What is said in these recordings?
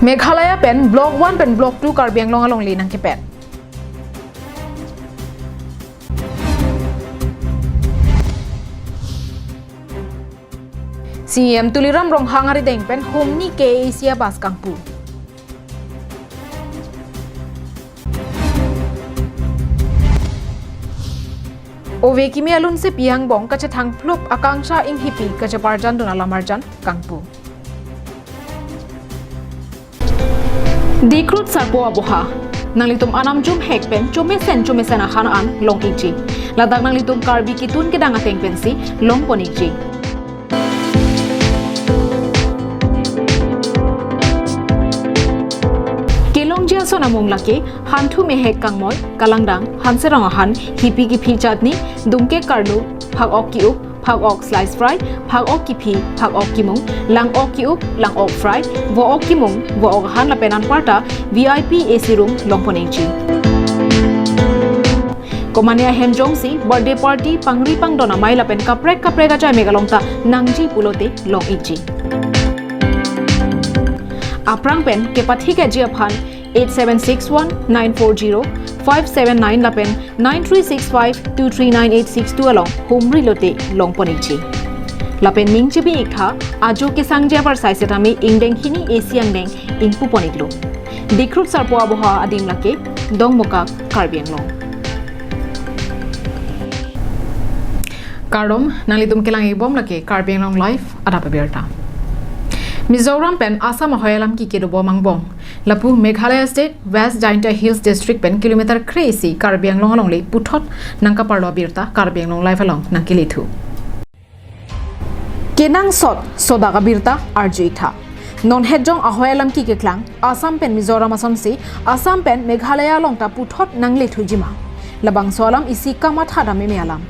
Meghalaya pen block 1 pen block 2 Karbi Anglong along linang kipet. CM tuliram rong hangari deng pen homni ke Asia bas kangpu. Ove kimi alun se piang bong kacha thang phlop akangsha ing hipi kacha parjan dona lamarjan kangpu. Dikrut sarpo aboha nanglitum anam jum hek pen chome sen ahan an long iji ladak nanglitum karbi kitun ke danga teng pensi long poniji kelong jia sona mong lake hantu me hek kangmoy kalangdang hanserang ahan hipi ki phi chatni dumke karlu phag ok ki up phag ok slice fry phag ok ki phi phag ok ki mung lang ok ki up lang ok fry vo ok ki mung vo ok han la penan parta VIP AC room longponeji komania hemjong si birthday party pangri pangdona mai la pen kaprek ga chai megalongta nangji pulote long ichi aprang pen ke pathi ke jia phan 8761940579 la pen 9365239862 along humri lote longponeji la pen mingche bi ikha ajo ke sangja par saisetami ingdeng hini asian deng ingpu poniglo dikrut sarpo aboha adim lake dongmoka karbianglong Kardom nalitum kelang ibom lake karbianglong live Adap Abirta Mizoram pen Assam hoyalam ki kedo bomang bong lapu Meghalaya state West Jaintia Hills district pen kilometer crazy karbianglong along le puthot nangka parlo Abirta karbianglong live along nangkilithu Kenang sot sodaga Abirta arjuitha non hejong ahoyalam ki keklang Assam pen Mizoram asonsi Assam pen Meghalaya longta puthot nangle thujima labang solam isi kama thada me alam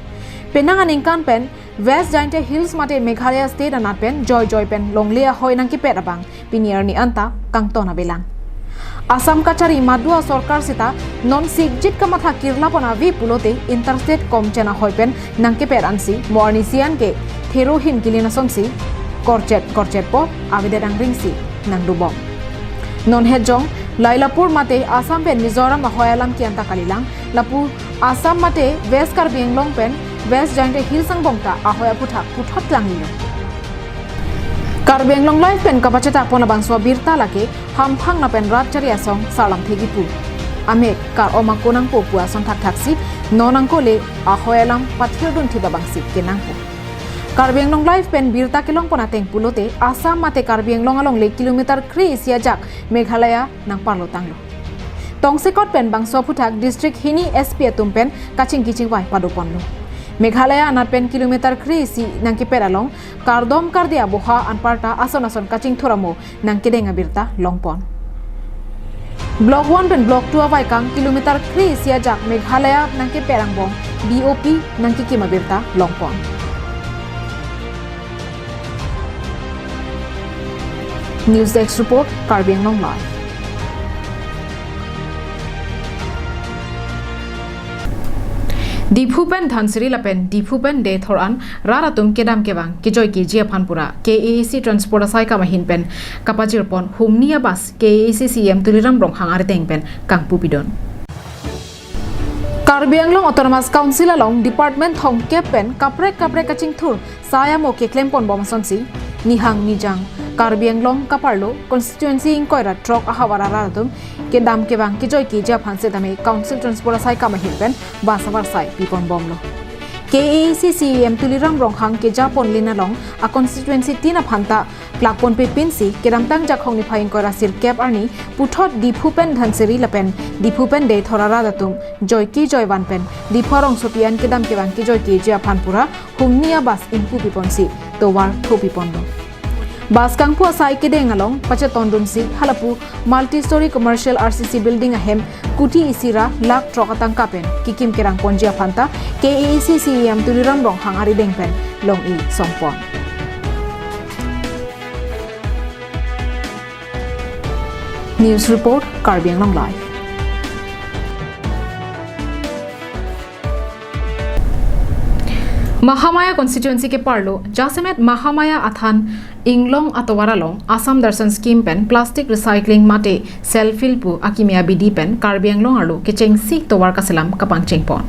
penang aningkan pen West Jaintia Hills mate Meghalaya state anat pen joy pen longlia hoi nang ki pet abang pinier ni anta kangtona belang Assam kachari madua sarkar sita non sigjit kamatha kirla pona vi pulote interstate komchena hoi pen nang ki pet ansi mornisian ke Therohin kilina sonsi korchet po avidedang ringsi nang dubom non hejong Lailapur mate Assam pen Mizoram ahoyalam ki anta kalilang lapu Assam mate West Karbianglong pen West Jaintia Hills ang bongta ahoya puthot langilo Karbianglong live pen kapachata pona bangso Abirta lake hamphang na pen rat chari asong salam thegipu ame kar omakonang po puason taksi nonang kole ahoyalam pathirdun thiba bangsi kenangpo Karbianglong live pen Birta kelong pona teng pulote Assam mate Karbianglong along le kilometer kris ya jak Meghalaya nang parlo tanglo Tongsekot pen bangso puthak district hini SP tumpen kaching kiching wai padoponlo Meghalaya anat pen kilometer krisi nang ki peralong kardom kardia boha anparta ason kaching thoramo nang kideng Abirta longpon Block 1 pen Block 2 awai kang kilometer krisi ya jak Meghalaya nang ki perangbong BOP nang ki Abirta longpon News Desk report Karbianglong live Dipupen Dhansiri lapen Dipupen de thoran raratum kedam kebang kijoy ki jia phanpura KAC transport asai kama hinpen kapajir pon humnia bas KAC CM tuliram rong hangar tengpen kangpu pidon Karbianglong Autonomous Council along Department Hong Kepen kaprek kaching thur saya mo ke claim pon bomasonsi nihang nijang Karbianglong kaparlo constituency inkoira trok ahawara raratum kedam kebang kijoy ki jia phanse dame council transport asai kama hinpen basawar sai pipon bomlo KAC CM tuliram ronghang ke japon linalong a constituency tina phanta plakpon pe pinsi kedam tang jakhong ni phaing kora sir cap arni puthot Dipupen Dhansiri lapen Dipupen de thorara datum joy wan pen diphorong sopian kedam kebang ki joy ki jia phanpura humnia bas inpu piponsi towar thopi pondo Bas kangpu asai kedeng along pachatondun si halapu multi-story commercial RCC building ahem kuti isira lak trokatang kapen kikim kerang ponjia phanta KAC CM tuliram rong hangari dengpen long I songpon News report Karbianglong live Mahamaya constituency ke parlo Jasemet Mahamaya athan Inglong atwaralong Assam Darshan scheme pen plastic recycling mate self fill pu akimia bidi pen Karbianglong arlo kecheng si towar kaselam kapang chengpon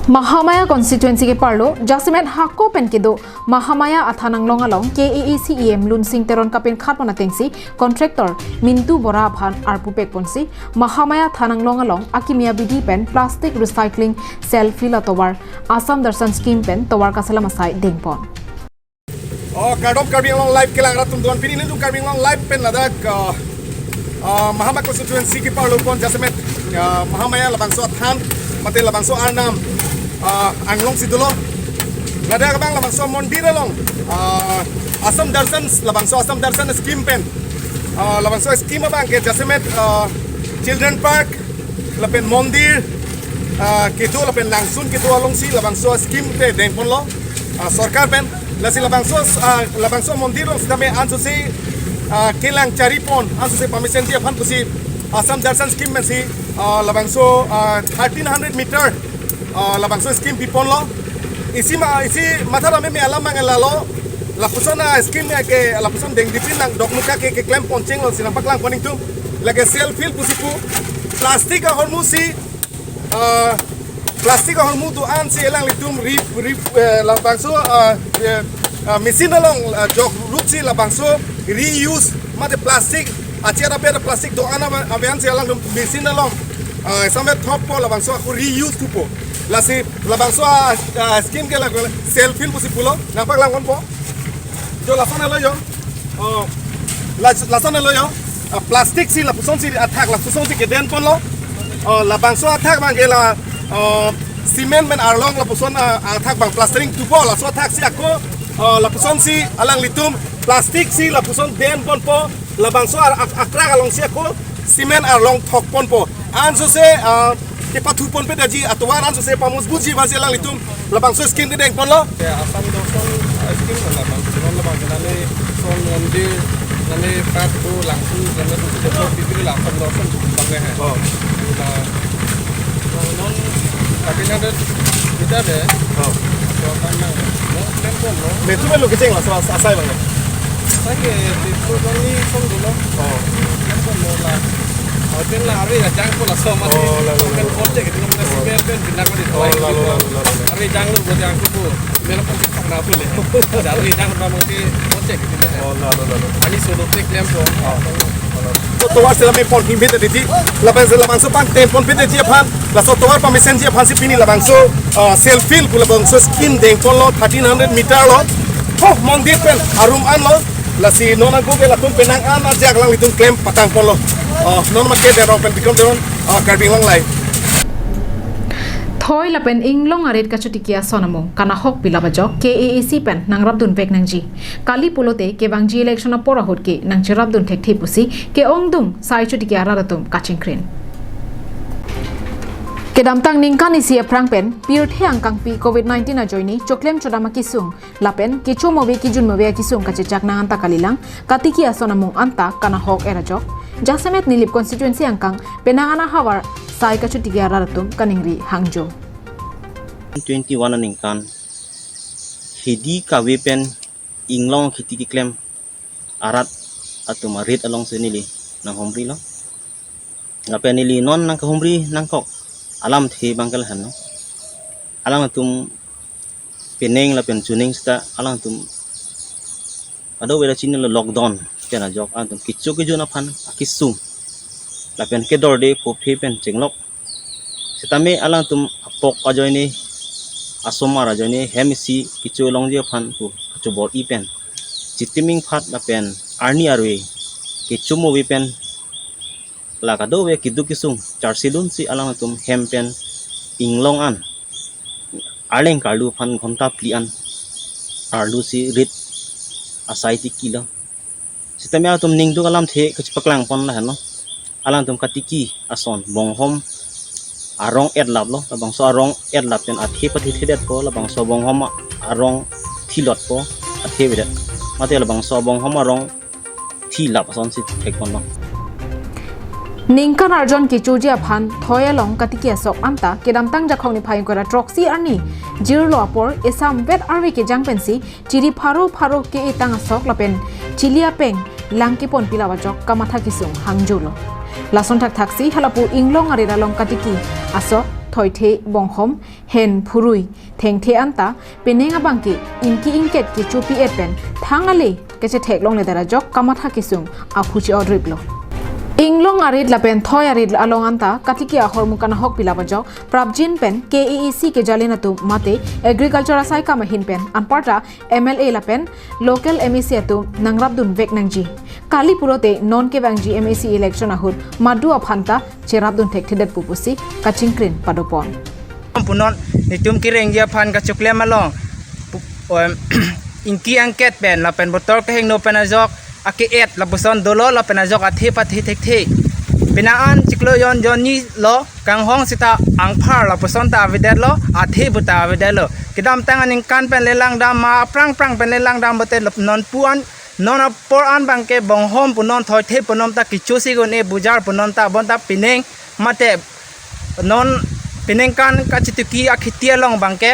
Mahamaya constituency ke parlo Jasemet Hako pen kedo Mahamaya athanang longalong KAECEM lun sing teron kapin khatpona tengsi contractor Mintu Bora Bhan arpu pek ponsi Mahamaya thanang longalong akimia bidi pen plastic recycling self fill atowar Assam Darshan scheme pen towar kaselam asai dengpon Kardop Karbianglong live kelang ratum tuan pini nentu Karbianglong live pen ladak Mahamaya constituency ke parlo pon Jasemet Mahamaya labangso athan mate labangso arnam Anglong sidulo nada kabang labangso mondira long Assam Darshan scheme pen labangso scheme abang ke Jasemet children park lapen mondir kedo lapen langsun kedo along si labangso scheme te den pon lo sarkar pen lasi labangso mondir long sidame anso si kelang cari pon anso si permission dia phan kusi Assam Darshan scheme men si labangso 1300 meter labangso scheme pipon lo isi mathara me alam mangala lo la pusona scheme ke la puson deng dipin lang dokmuka ke claim poncheng lo sinang paklang poning tu lage self fill pusipu plastik a hormu si plastik a hormu tu an si elang litum labangso mesin long jok rupsi labangso reuse mate plastik achera pera plastik do ana avian si elang mesin long sampai top po labangso aku reuse tu po lasi labangso scheme ke la self fill pusipulo nampak lang kon po jo lasana lo yo lasana lo yo plastik si la puson si attack la puson si ke den pon lo la bangso attack bang ke la cement men arlong la puson attack bang plastering tu po la so attack si ako la puson si alang litum plastik si la puson den pon po la bangso akrak along si ako cement arlong thok pon po anso se ke patu pon pe daji atwar anso se pamus buji basi alang litum la bangso scheme ke den pon lo Assam Darshan scheme la bang nale son mondir nale pat ko langsu nale tu develop pipir la Assam Darshan bang hai non kabina de kita de so kan na no tempo no me tu me lo ke cheng la so asai bang sai ke tu ni song do no tempo no la hotel la ari la jang ko la so ma kan project ke no si ben bina ko di toy ari jang lu buat yang ko melo pun tak na pule dari jang ba mo ki project ke ani so do te tempo so towar sila me pon him bete di labangso pan tempon bete dia phan la so towar permission dia phan si pini labangso self fill pula labangso scheme deng pon lo 1300 meter lo ho mondir pen arum an lo la si nona go ke la tum penang an ajak lang litung claim patang pon lo non ma ke der open become their own Karbianglong live Thoi lapen Inglong arit kachutikia sonamong kana hok bilabajok KAEC pen nang rabdun pek nangji kali pulote ke bangji election a pora hot ke nang rabdun thek thipusi ke ongdung sai chutikia raratum kachingkrin Kedamtang ningkan isi aprang pen pirthe angkang pi COVID-19 a joini choklem chodama kisung lapen kicho mobe kijun mobe kisung kachechak nang anta kalilang katiki asonamung anta kana hok erajok Jasemet nilip constituency angkang penangana hawar sai kachutikia raratum kaningri hangjo 21 ningkan hedi kawe pen Inglong khiti ki claim arat atuma red along senili nang homri lo ngapen nili non nang homri nang kok alam the bangkal han no alang atum peneng la pen tuning sta alang atum ado wera chin lo lockdown pena jok antum kichu ke jona phan kisum la pen ke dor de po phe pen chenglok sitame alang tum apok ajoini asomara joni hemisi kichu long je phan pu chu bor i pen chitiming phat la pen arni arwe kichu mo wi pen la ka do we kidu kisung charsilun si alang tum hem pen Inglong an arleng karlu phan ghonta pli an arlu si rit asai ti kilo sitame atum ning du alam the kach paklang pon la no alang tum katiki ason bonghom arong et lab lo labang so arong et lab pen athi pathi thidet ko labang so bonghom arong thilot ko athi bidet mate labang so bonghom arong thi lab ason si thek pon lo Ningkan arjon ki chujia phan thoya long katikia sok amta kedam tang jakhong ni phain kora troxy arni jirlo apor esam vet arwi ke jang pensi chiri pharo ke etang sok lapen chilia peng langki pon pilawa jok kamatha kisung hangjulo lason thak thaksi halapu inglong arira long katiki asok thoithe bonghom hen phurui thengthe anta penenga bangki inki inket ki chupi epen thangale keche thek long le dara jok kamatha kisung akhuchi odriblo Inglong arid lapen thoy arid along anta katiki ahor mukana hok pilaba jok prabjin pen KAEC ke jalena tu mate agriculture asai kama hin pen anparta MLA lapen local MEC tu nangrabdun vek nangji kali purote non ke bangji MEC election ahur madu aphanta cherabdun thek thidet pupusi kachingkrin padopon punon nitum kireng dia phan ka chukle malong inki angket pen lapen botol ke heng no penajok ake et labuson dolo la penajok athi pathi thek thek pinaan chiklo yon joni lo kang hong sita angphar labuson ta videt lo athi buta videt lo kidam tanganing kan pen lelang dam ma prang pen lelang dam bote non puan non por an bangke bonghom punon thoi the punom ta kichusi gon e bujar punon ta bon ta pineng mate non pineng kan kachituki akhitia long bangke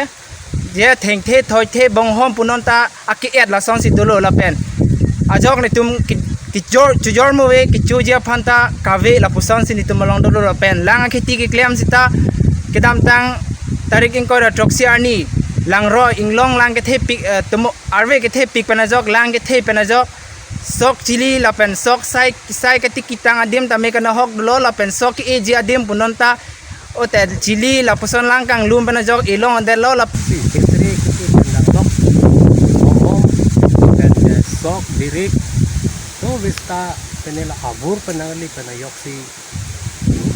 je theng the thoi the bonghom punon ta ake et la son si dolo la pen ajok ni tum kijor mowe kichujia phanta kave la pusan sin tum malong dolo pen lang khiti ki klem sita kedam tang tarik in ko ra troxy arni lang ro inglong lang ke the pik tum arve ke the pik panajok lang ke the panajok sok chili la pen sok sai ke tikitang adim ta me kana hok dolo la pen sok e ji adim punonta ote chili la pusan lang kang lum panajok ilong de lo la sok dirik to vista penela abur penali penayok si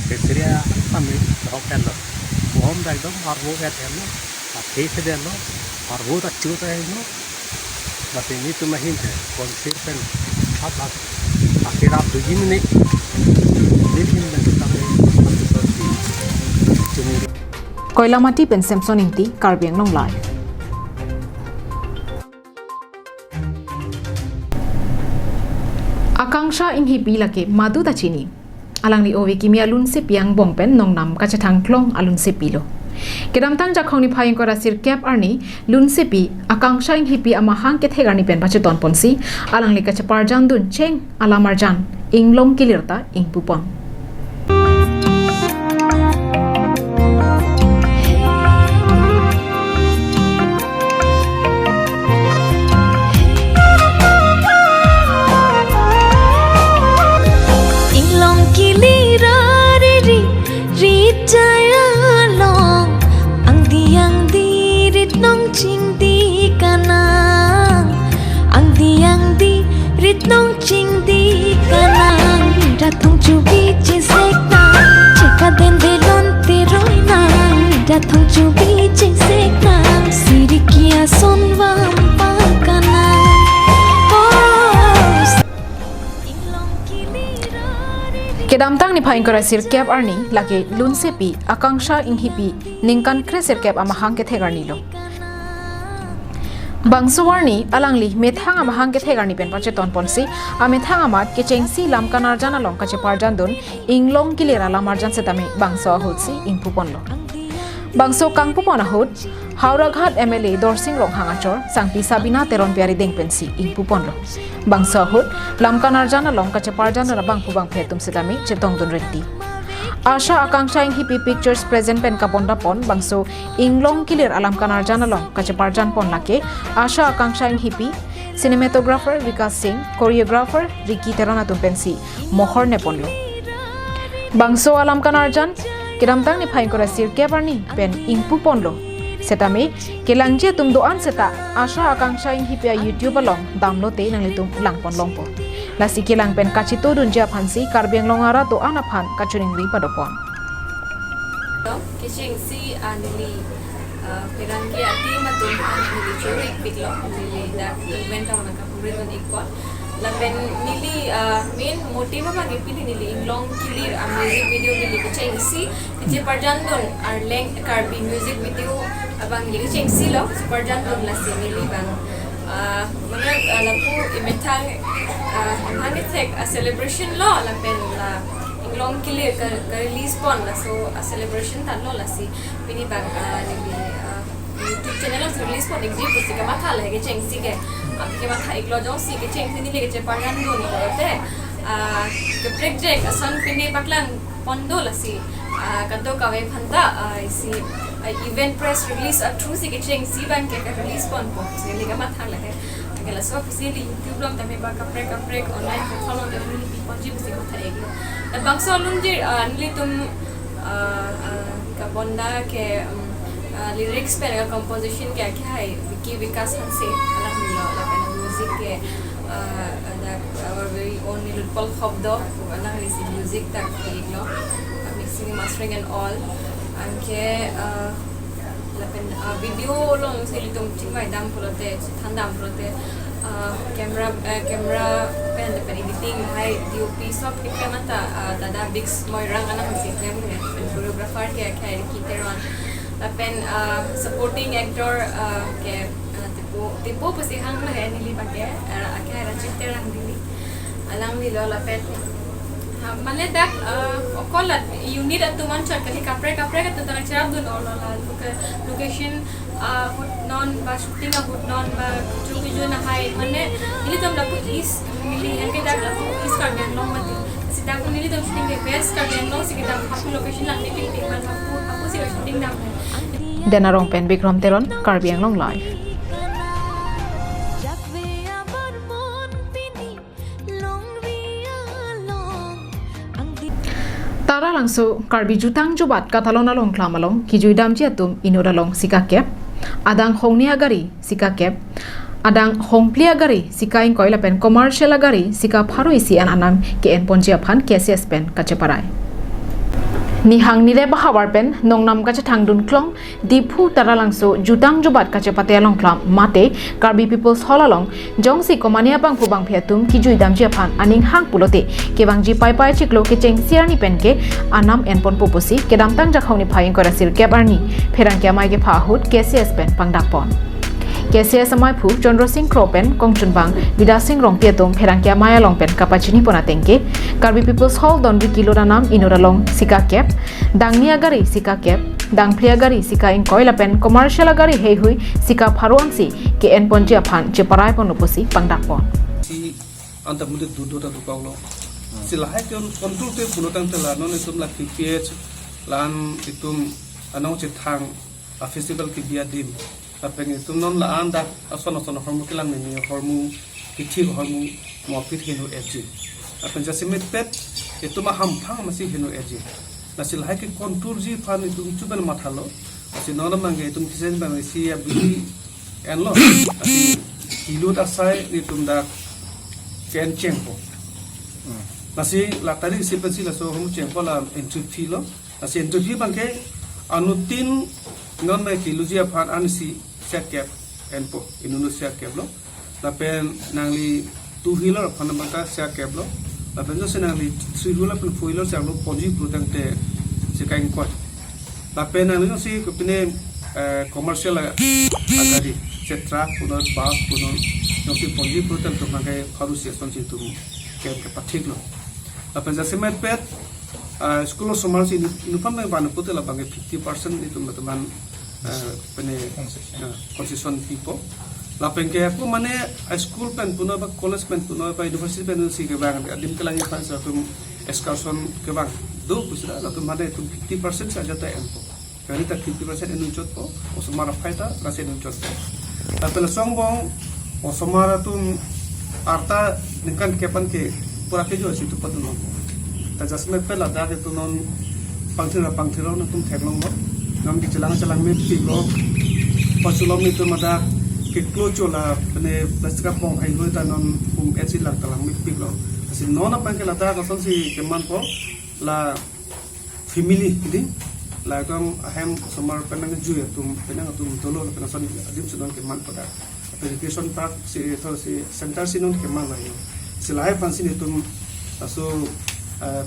petria kami hotel lo hom dai dom harbo hotel lo ate hotel lo harbo ta chuta hai no bas ini tu mahin hai konsep pen apa akhirnya begini nih lekin kami Koilamati pen Samson inti Karbiang long live Akangsha inhipi lake madu ta chini alang ni owe kimia lun se piang bongpen nong nam ka chathang klong alun se pilo kedam tang jakhong ni phaing kora sir cap arni lun se pi akangsha inhipi ama hang ke thegani pen bache ton ponsi alang li ka chapar jan dun cheng alamar jan inglong kilirta ingpupon nong ching di kanang ratong chubi chisek na cheka den velon te roi na ratong chubi chisek na sirikia sonwa pa kanang kedam tang ni phaing kora sir cap arni lage lun sepi akangsha inhipi ningkan kre sir cap ama hang ke thegarni lo Bangsuwarni alangli methang ama hang ke thegarni pen pache ton ponsi amethang amat ke chengsi lam kanar jana long kache parjan don inglong kilera lamar jan setame bangso hutsi ingpupon lo bangso kangpupon ahut Haura Ghat MLA Dorsing Rong Hangachor Sangpi Sabina Teron Piari Deng Pensi ingpupon lo bangso ahut lam kanar jana long kache parjan na bangpu bang phetum setame chetong don retti Asha Akangsha Hippie Pictures present pen kaponda pon bangso inglong kilir alam kanar janalong kachaparjan pon lake Asha Akangsha Hippie cinematographer Vikas Singh choreographer Ricky Terana tumpensi mohor ne ponlo bangso alam kanar jan kiramtang ni phain kora sir kebarni pen ingpu ponlo setame kelangje tum doan seta Asha Akangsha Hippie YouTube along download te nanglitum langpon longpo Lasi kilang pen kachito dunja phansi Karbiang longara to anaphan kachuring ri padopon Kishing si anili pirangi ati matun anili churik piklo anili that event awna ka puri don ikwa laben nili main motive ba gipili nili inglong kilir a music video nili kaching si je parjan don ar leng Karbi music video abang nili kaching si lo parjan don lasi nili bang mana lapu imetang hangit tek a celebration lo lapen la long kili ka release pon la so a celebration tan lo la si pini bang ni YouTube channel lo release pon exit pusi ka matha la ke cheng si ke ke matha iklo jong si ke cheng si ni le ke paran do ni ko te ke project asan pini baklang pondo la si kanto ka we phanta si event press release a true si ke cheng si bang ke release pon po si le ka matha la he la so pusi li YouTube lo tame ba ka prek online platform lo te ni ponji pusi ka thare gi na bangso lum ji ni tum ka bonda ke lyrics pe la composition ke kya hai Vicky Vikas hanse ala milo la pe music ke our very own little Paul Khobdo ala risi music tak ke lo mixing mastering and all anke la pen video lo se li tum chingwai dam pulote thandam pulote camera pen the editing hai DOP सब के मता दादा बिक्स Moirang ana si claim है choreographer के है की तेरन pen supporting actor ke tipo pasti hang lah ni li pakai akhirnya cerita lang dili alang ni lo la pen male dak okolat you need to manchar kali kapre ka tentang cerap dun la location hut non ba shooting hut non ba tuju na hai mane ili tom la is mili enke dak la is ka gan long mati sida ko nili tom shooting ke best ka gan long sikita hapu location lang ni tik man hapu si shooting dam Denarong pen Bikram Telon Karbi Anglong live. Tara langso Karbi jutang jubat katalona long klamalong kijui dam jiatum inoda long sikakep adang hongni agari sikakep adang hongpli agari sikaing koila pen commercial agari sika pharu isi an anam ke en ponjia phan KCS pen kacheparai Nihang nile bahawar pen nongnam kache thangdun klong diphu taralangso jutang jubat kache patelong klam mate Karbi people's holalong jongsi komania bang pubang phiatum kijui damjia phan aning hang pulote kebangji pai chiklo ke cheng siarni pen ke anam enpon poposi kedam tang jakhawni phaying kora sil kebarni pherang kya mai ke phahut KCS pen pangdak pon KCS amai phu Chandra Singh Kropen Kongchun Bang Vida Singh Rong Piatom Pherangkia Maya Long Pen Kapachini Pona Tengke Karbi People's Hall Don Wiki Loranam Inora Long Sika Kep Dangni Agari Sika Kep Dang Pli Agari Sika in Koila Pen Commercial Agari Hei Hui Sika Pharuangsi Ke En Ponjia Phan Jeparai Ponoposi Pangdak Pon si anta mude dudo ta tukaulo silahai ke control te punotang tela non itum la PPH lan itum anong chithang a festival ki biya dim apeng itum non la anda asono hormu kilang ni hormu kithi hormu mo pit hinu eji apeng jasimit pet itum ham phang masi hinu eji na silahai ke control ji phan itum chuban mathalo asi non mangi itum kisen bang si abili enlo asi ilut asai itum da ken chengpo nasi latari sipasi la so hum chengpo la entry lo nasi entry bangke anutin non mai kilujia phan ansi siakep enpo inunu siakep lo la pen nangli 2 wheeler phan mata siakep lo la pen jo nangli 3 wheeler pen 4 wheeler siak lo ponji prutang te sikain kot la pen nangli si kopine commercial agari setra punor bus punor nosi ponji prutang to magai harusia sonchi tu ke pathik lo la pen jasemet pet school somar si inupam mai banu putela bangai 50% itu teman pene concession people la pen ke aku mane school pen puno ba college pen puno ba university pen si ke bang adim kelangi pan sa tum excursion ke bang do pusra la tum mane tum 50% saja ta empo kali ta 50% enu chot po osmara faita rase enu chot la pen songbong osmara tum arta nikan ke pan ke pura ke jo si tu patuno ta jasme pe la da ke tu non pangthira na tum theklong lo nam di chalang me pilo pasulom ni tu mada ke klocho la ne plastika pong hai lo ta non acid la talang me pilo asi non apa ke la da ka son si ke man po la family idi la kam ahem somar penang ju ya tum tolo la penason adim sudan ke man pada education park si to si center si non ke man la silahai fansi ni tum aso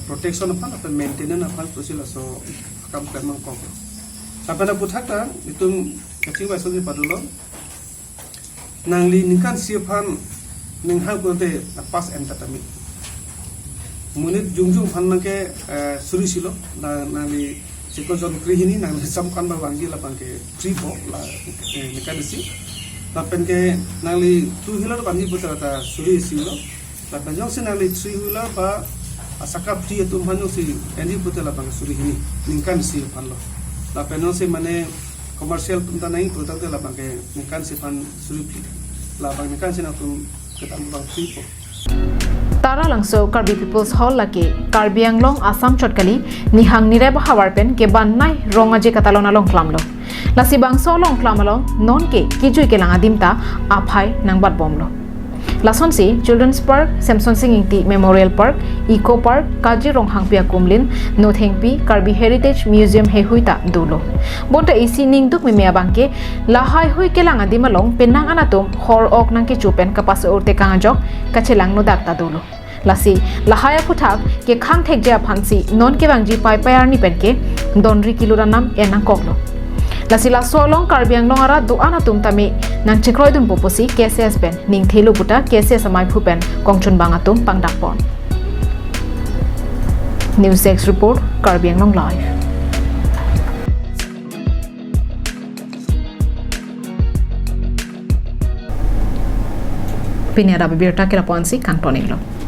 protection apa maintenance apa tu sila so kam kemang kong apa na puthaka itum kacing ba so ni padulo nangli ningkan siaphan ningha gote pas entertainment munit jungjung phan nangke suri silo nali Jika John Krihini nang samkan bawangi lapang ke tripo la mekanisi lapen ke nali 2 wheeler bangi putra ta suri silo lapen jong sin nali 3 wheeler ba asakap ti tu manu si endi putra lapang suri hini ningkan si panlo lapen no se mane commercial punta nai putra te lapang ke ningkan si pan suri lapang ningkan si na tu ketam bang tripo Tara langso Karbi People's Hall laki Karbi Anglong Assam Chotkali nihang nireba hawarpen ke bannai rongaje katalon along klamlo lasi bangso long klamalong non ke kijui ke langa dimta aphai nang bat bomlo lason si Children's Park Samson Singingti Memorial Park Eco Park Kaji Ronghang Pia Kumlin Nothengpi Karbi Heritage Museum hehuita dulo bonta isi ningduk me meabangke lahai hui ke langa dimalong penang anatum hor ok nang ke chupen kapas urte kangajok kachelang no dakta dulo lasi lahaya puthak ke khang thekja phansi non ke bangji pai payar ni penke donri kiloranam enang koklo lasi la solong Karbi Anglong ara doana tum tami nang chikroi dun poposi KSS pen ning thelu puta KSS amai phupen kongchun bangatum pangdakpon News 6 report Karbi Anglong live Pinyara Abirta kira ponsi kang tonilo